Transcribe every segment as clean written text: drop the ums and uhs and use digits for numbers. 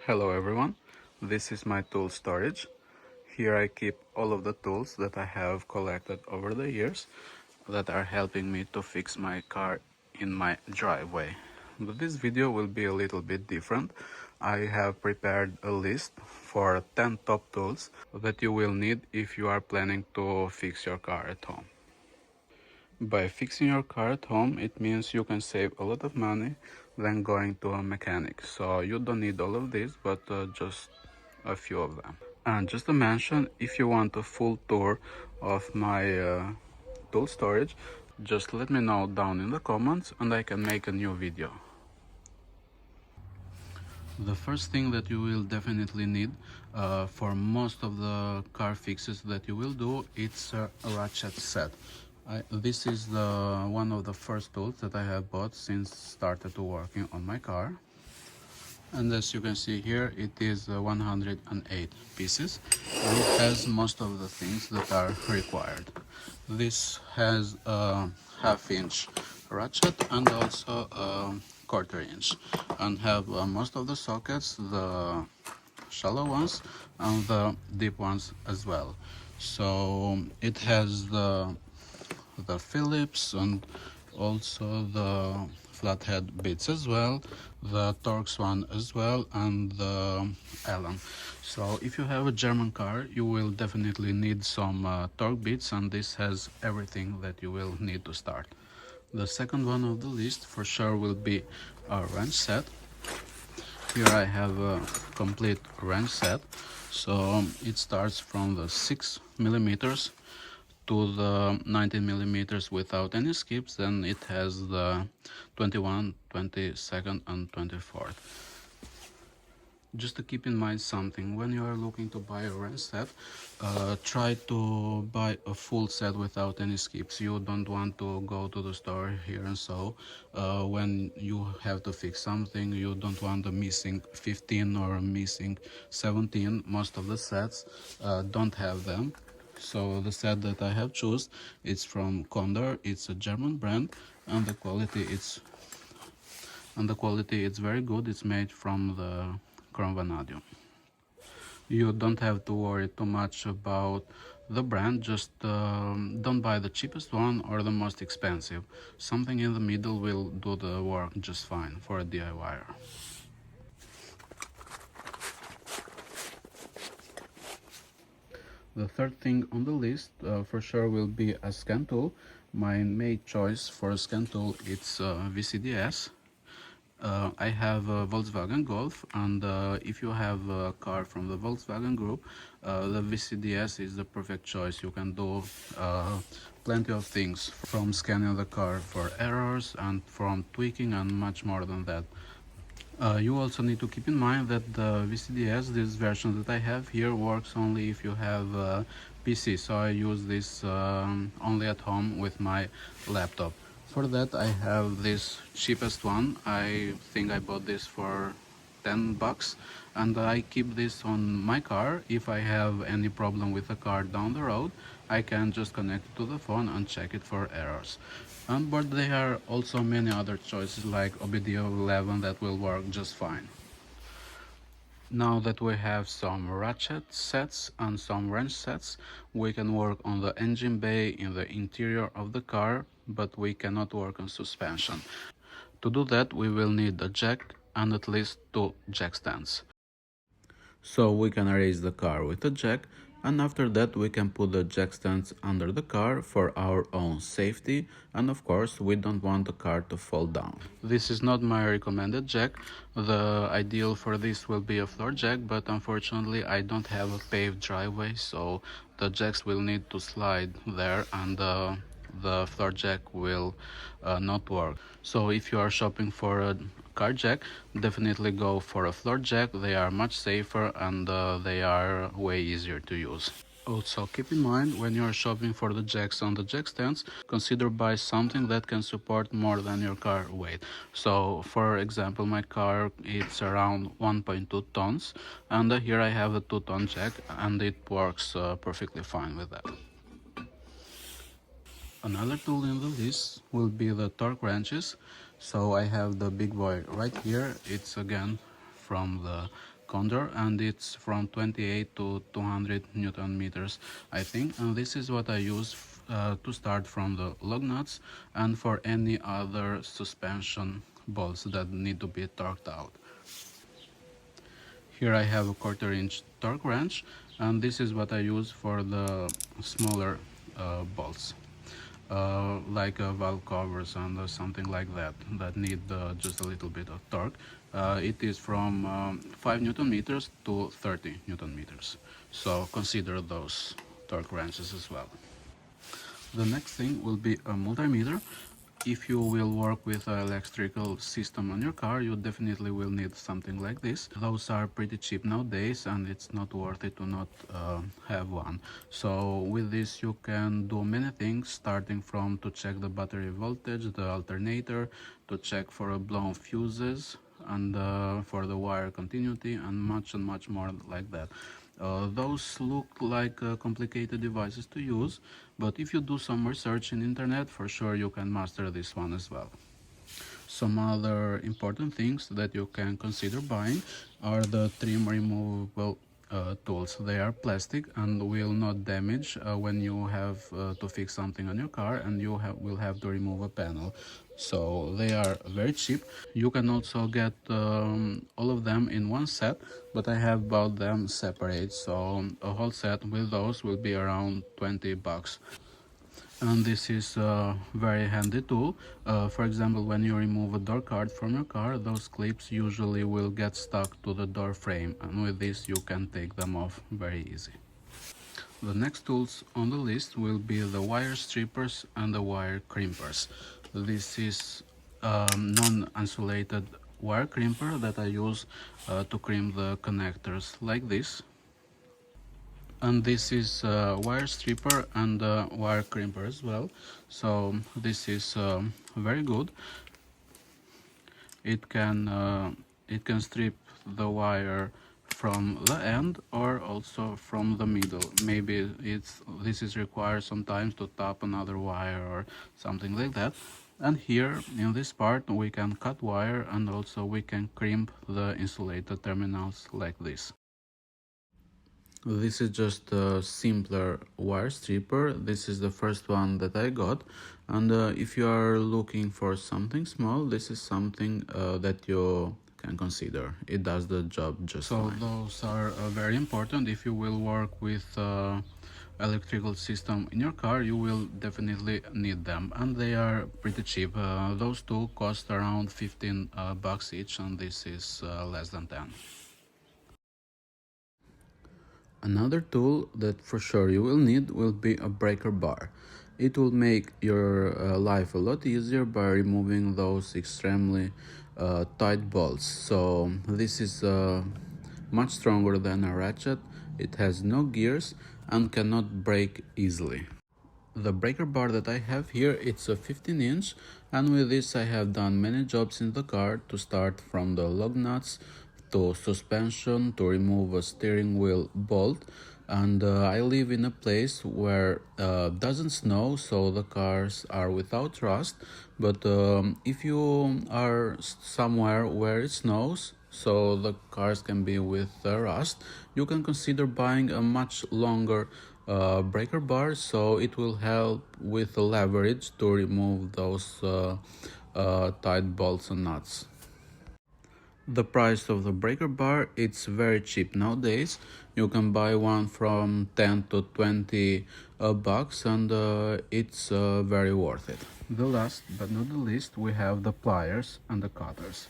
Hello everyone, this is my tool storage. Here I keep all of the tools that I have collected over the years that are helping me to fix my car in my driveway. But this video will be a little bit different. I have prepared a list for 10 top tools that you will need if you are planning to fix your car at home. By fixing your car at home, it means you can save a lot of money than going to a mechanic. So you don't need all of these, but just a few of them. And just to mention, if you want a full tour of my tool storage, just let me know down in the comments and I can make a new video. The first thing that you will definitely need for most of the car fixes that you will do, it's a ratchet set. This is one of the first tools that I have bought since started working on my car. And as you can see here, it is 108 pieces and it has most of the things that are required. This has a half-inch ratchet and also a quarter-inch, and have most of the sockets, the shallow ones and the deep ones as well. So it has the Phillips and also the flathead bits as well, the Torx one as well, and the Allen. So if you have a German car, you will definitely need some torque bits, and this has everything that you will need to start. The second one of the list for sure will be a wrench set. Here I have a complete wrench set. So it starts from the 6 millimeters to the 19 millimeters without any skips. Then it has the 21, 22nd and 24th. Just to keep in mind something, when you are looking to buy a wrench set, try to buy a full set without any skips. You don't want to go to the store here and so when you have to fix something, you don't want a missing 15 or a missing 17. Most of the sets don't have them. So the set that I have chosen, it's from Condor. It's a German brand, and the quality it's very good. It's made from the chrome vanadium. You don't have to worry too much about the brand. Just don't buy the cheapest one or the most expensive. Something in the middle will do the work just fine for a DIYer. The third thing on the list for sure will be a scan tool. My main choice for a scan tool is VCDS. I have a Volkswagen Golf, and if you have a car from the Volkswagen group, the VCDS is the perfect choice. You can do plenty of things, from scanning the car for errors and from tweaking and much more than that. You also need to keep in mind that the VCDS, this version that I have here, works only if you have a PC, so I use this only at home with my laptop. For that I have this cheapest one. I think I bought this for 10 bucks, and I keep this on my car. If I have any problem with the car down the road, I can just connect it to the phone and check it for errors. But there are also many other choices like OBD 11 that will work just fine. Now that we have some ratchet sets and some wrench sets, we can work on the engine bay in the interior of the car, but we cannot work on suspension. To do that, we will need a jack and at least 2 jack stands. So we can raise the car with a jack, and after that we can put the jack stands under the car for our own safety, and of course we don't want the car to fall down. This is not my recommended jack. The ideal for this will be a floor jack, but unfortunately I don't have a paved driveway, so the jacks will need to slide there, and the floor jack will not work. So if you are shopping for a car jack, definitely go for a floor jack. They are much safer and they are way easier to use. Also keep in mind, when you are shopping for the jacks on the jack stands, consider buy something that can support more than your car weight. So for example, my car it's around 1.2 tons, and here I have a 2-ton jack, and it works perfectly fine with that. Another tool in the list will be the torque wrenches. So I have the big boy right here. It's again from the Condor, and it's from 28 to 200 Newton meters, I think. And this is what I use to start from the lug nuts and for any other suspension bolts that need to be torqued out. Here I have a 1/4 inch torque wrench, and this is what I use for the smaller bolts, like valve covers and something like that that need just a little bit of torque. It is from 5 Newton meters to 30 Newton meters, so consider those torque wrenches as well. The next thing will be a multimeter. If you will work with an electrical system on your car, you definitely will need something like this. Those are pretty cheap nowadays, and it's not worth it to not have one. So with this you can do many things, starting from to check the battery voltage, the alternator, to check for blown fuses, and for the wire continuity, and much more like that. Those look like complicated devices to use, but if you do some research in internet, for sure you can master this one as well. Some other important things that you can consider buying are the trim removable tools. They are plastic and will not damage when you have to fix something on your car and you will have to remove a panel. So they are very cheap. You can also get all of them in one set, but I have bought them separate, so a whole set with those will be around 20 bucks. And this is a very handy tool. For example, when you remove a door card from your car, those clips usually will get stuck to the door frame, and with this you can take them off very easy. The next tools on the list will be the wire strippers and the wire crimpers. This is a non-insulated wire crimper that I use to crimp the connectors like this. And this is a wire stripper and a wire crimper as well, so this is very good. It can strip the wire from the end or also from the middle. Maybe this is required sometimes to tap another wire or something like that. And here in this part we can cut wire, and also we can crimp the insulated terminals like this. This is just a simpler wire stripper. This is the first one that I got, and if you are looking for something small, this is something that you can consider. It does the job just fine. So those are very important. If you will work with electrical system in your car, you will definitely need them, and they are pretty cheap. Those two cost around 15 bucks each, and this is less than 10. Another tool that for sure you will need will be a breaker bar. It will make your life a lot easier by removing those extremely tight bolts. So this is much stronger than a ratchet. It has no gears and cannot break easily. The breaker bar that I have here, it's a 15-inch, and with this I have done many jobs in the car, to start from the lug nuts to suspension, to remove a steering wheel bolt. And I live in a place where doesn't snow, so the cars are without rust. But if you are somewhere where it snows, so the cars can be with rust, you can consider buying a much longer breaker bar, so it will help with the leverage to remove those tight bolts and nuts. The price of the breaker bar, it's very cheap nowadays. You can buy one from 10 to 20 bucks, and it's very worth it. The last but not the least, we have the pliers and the cutters.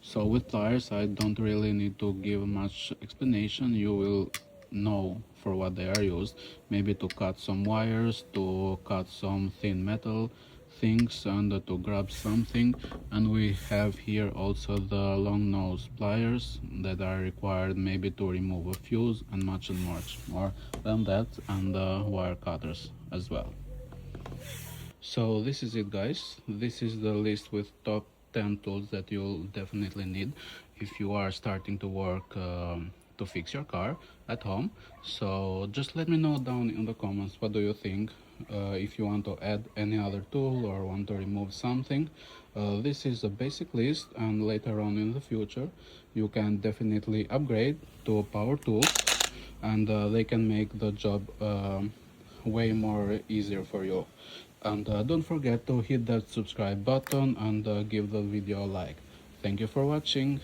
So with pliers, I don't really need to give much explanation. You will know for what they are used. Maybe to cut some wires, to cut some thin metal things, and to grab something. And we have here also the long nose pliers that are required maybe to remove a fuse, and much more than that, and wire cutters as well. So this is it, guys. This is the list with top 10 tools that you'll definitely need if you are starting to work to fix your car at home. So just let me know down in the comments, what do you think? If you want to add any other tool or want to remove something. This is a basic list, and later on in the future you can definitely upgrade to power tools, and they can make the job way more easier for you. And don't forget to hit that subscribe button and give the video a like. Thank you for watching.